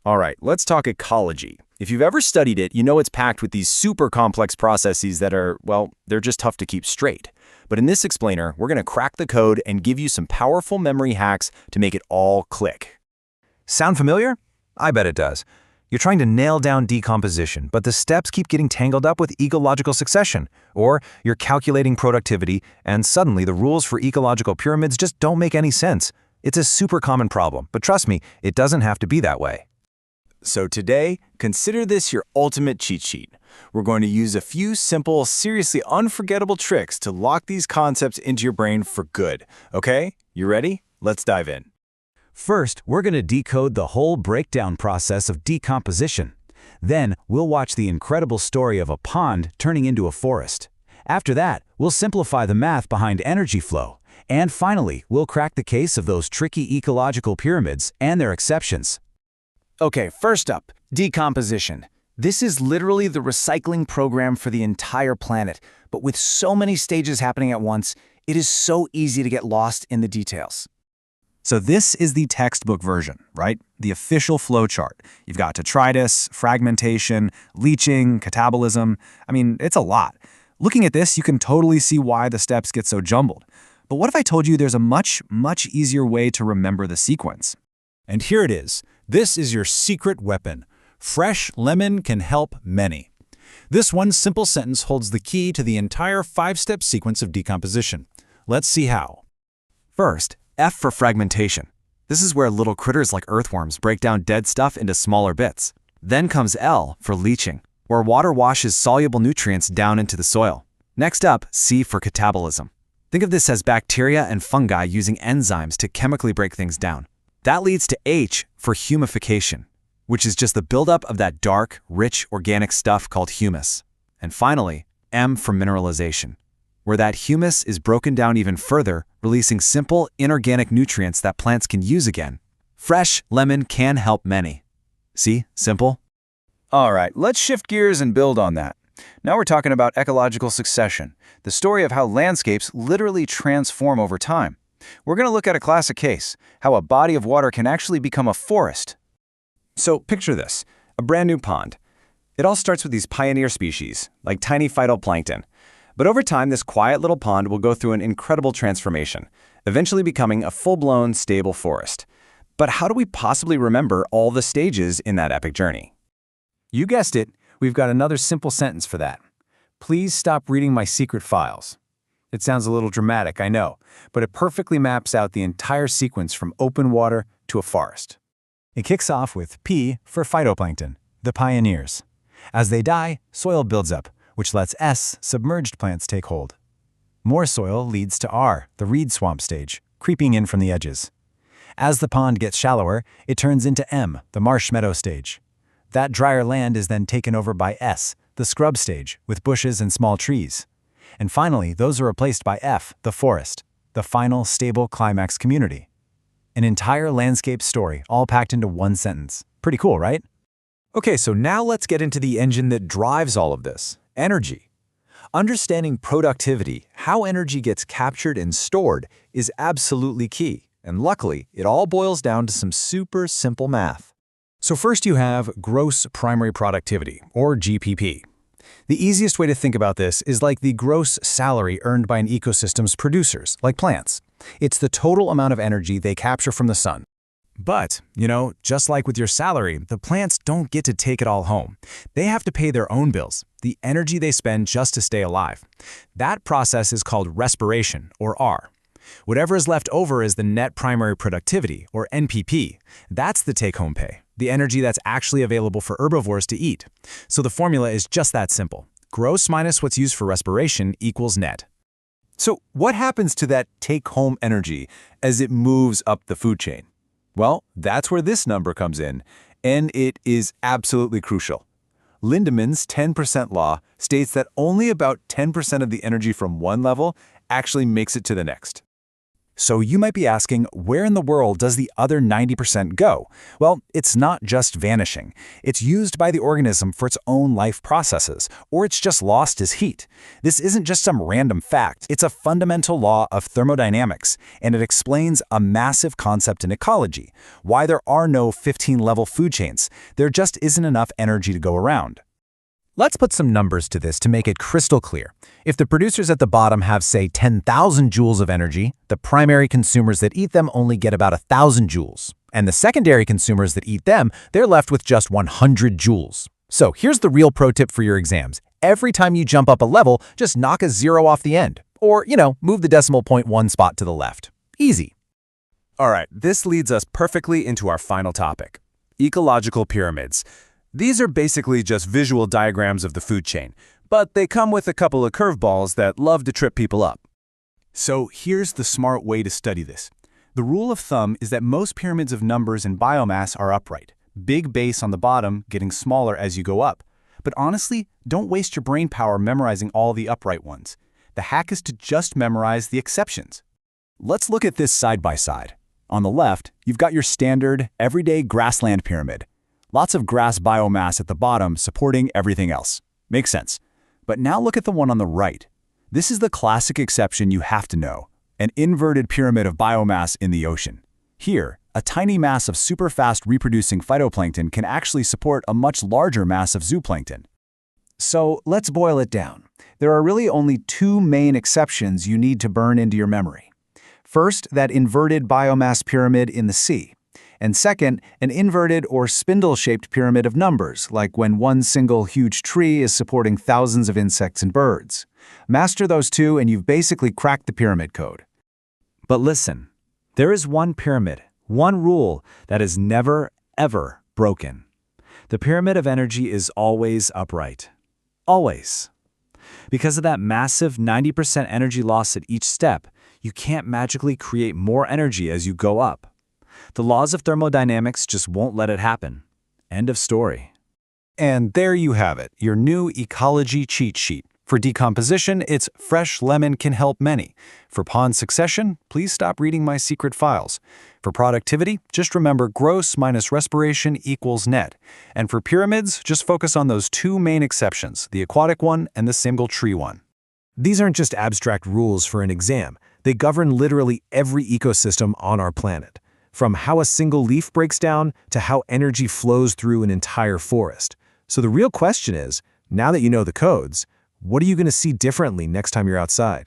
All right, let's talk ecology. If you've ever studied it, you know it's packed with these super complex processes that are, well, they're just tough to keep straight. But in this explainer, we're going to crack the code and give you some powerful memory hacks to make it all click. Sound familiar? I bet it does. You're trying to nail down decomposition, but the steps keep getting tangled up with ecological succession. Or you're calculating productivity, and suddenly the rules for ecological pyramids just don't make any sense. It's a super common problem, but trust me, it doesn't have to be that way. So today, consider this your ultimate cheat sheet. We're going to use a few simple, seriously unforgettable tricks to lock these concepts into your brain for good. Okay? You ready? Let's dive in. First, we're going to decode the whole breakdown process of decomposition. Then, we'll watch the incredible story of a pond turning into a forest. After that, we'll simplify the math behind energy flow. And finally, we'll crack the case of those tricky ecological pyramids and their exceptions. Okay, first up, decomposition. This is literally the recycling program for the entire planet, but with so many stages happening at once, it is so easy to get lost in the details. So this is the textbook version, right? The official flowchart. You've got detritus, fragmentation, leaching, catabolism. I mean, it's a lot. Looking at this, you can totally see why the steps get so jumbled. But what if I told you there's a much easier way to remember the sequence? And here it is. This is your secret weapon. Fresh lemon can help many. This one simple sentence holds the key to the entire 5-step sequence of decomposition. Let's see how. First, F for fragmentation. This is where little critters like earthworms break down dead stuff into smaller bits. Then comes L for leaching, where water washes soluble nutrients down into the soil. Next up, C for catabolism. Think of this as bacteria and fungi using enzymes to chemically break things down. That leads to H for humification, which is just the buildup of that dark, rich organic stuff called humus. And finally, M for mineralization, where that humus is broken down even further, releasing simple, inorganic nutrients that plants can use again. Fresh lemon can help many. See? Simple? All right, let's shift gears and build on that. Now we're talking about ecological succession, the story of how landscapes literally transform over time. We're going to look at a classic case, how a body of water can actually become a forest. So picture this, a brand new pond. It all starts with these pioneer species, like tiny phytoplankton. But over time, this quiet little pond will go through an incredible transformation, eventually becoming a full-blown, stable forest. But how do we possibly remember all the stages in that epic journey? You guessed it, we've got another simple sentence for that. Please stop reading my secret files. It sounds a little dramatic, I know, but it perfectly maps out the entire sequence from open water to a forest. It kicks off with P for phytoplankton, the pioneers. As they die, soil builds up, which lets S, submerged plants, take hold. More soil leads to R, the reed swamp stage, creeping in from the edges. As the pond gets shallower, it turns into M, the marsh meadow stage. That drier land is then taken over by S, the scrub stage, with bushes and small trees. And finally, those are replaced by F, the forest, the final, stable climax community. An entire landscape story, all packed into one sentence. Pretty cool, right? Okay, so now let's get into the engine that drives all of this. Energy. Understanding productivity, how energy gets captured and stored, is absolutely key. And luckily, it all boils down to some super simple math. So first you have gross primary productivity, or GPP. The easiest way to think about this is like the gross salary earned by an ecosystem's producers, like plants. It's the total amount of energy they capture from the sun. But, just like with your salary, the plants don't get to take it all home. They have to pay their own bills, the energy they spend just to stay alive. That process is called respiration, or R. Whatever is left over is the net primary productivity, or NPP. That's the take-home pay, the energy that's actually available for herbivores to eat. So the formula is just that simple. Gross minus what's used for respiration equals net. So what happens to that take-home energy as it moves up the food chain? Well, that's where this number comes in, and it is absolutely crucial. Lindemann's 10% law states that only about 10% of the energy from one level actually makes it to the next. So you might be asking, where in the world does the other 90% go? Well, it's not just vanishing. It's used by the organism for its own life processes, or it's just lost as heat. This isn't just some random fact. It's a fundamental law of thermodynamics, and it explains a massive concept in ecology, why there are no 15-level food chains. There just isn't enough energy to go around. Let's put some numbers to this to make it crystal clear. If the producers at the bottom have, say, 10,000 joules of energy, the primary consumers that eat them only get about 1,000 joules. And the secondary consumers that eat them, they're left with just 100 joules. So here's the real pro tip for your exams. Every time you jump up a level, just knock a zero off the end. Or, move the decimal point one spot to the left. Easy. All right, this leads us perfectly into our final topic, ecological pyramids. These are basically just visual diagrams of the food chain, but they come with a couple of curveballs that love to trip people up. So here's the smart way to study this. The rule of thumb is that most pyramids of numbers and biomass are upright, big base on the bottom getting smaller as you go up. But honestly, don't waste your brain power memorizing all the upright ones. The hack is to just memorize the exceptions. Let's look at this side by side. On the left, you've got your standard, everyday grassland pyramid. Lots of grass biomass at the bottom supporting everything else. Makes sense. But now look at the one on the right. This is the classic exception you have to know, an inverted pyramid of biomass in the ocean. Here, a tiny mass of super fast reproducing phytoplankton can actually support a much larger mass of zooplankton. So let's boil it down. There are really only two main exceptions you need to burn into your memory. First, that inverted biomass pyramid in the sea. And second, an inverted or spindle-shaped pyramid of numbers, like when one single huge tree is supporting thousands of insects and birds. Master those two and you've basically cracked the pyramid code. But listen, there is one pyramid, one rule that is never, ever broken. The pyramid of energy is always upright. Always. Because of that massive 90% energy loss at each step, you can't magically create more energy as you go up. The laws of thermodynamics just won't let it happen. End of story. And there you have it, your new ecology cheat sheet. For decomposition, it's fresh lemon can help many. For pond succession, please stop reading my secret files. For productivity, just remember gross minus respiration equals net. And for pyramids, just focus on those two main exceptions, the aquatic one and the single tree one. These aren't just abstract rules for an exam. They govern literally every ecosystem on our planet. From how a single leaf breaks down to how energy flows through an entire forest. So the real question is, now that you know the codes, what are you going to see differently next time you're outside?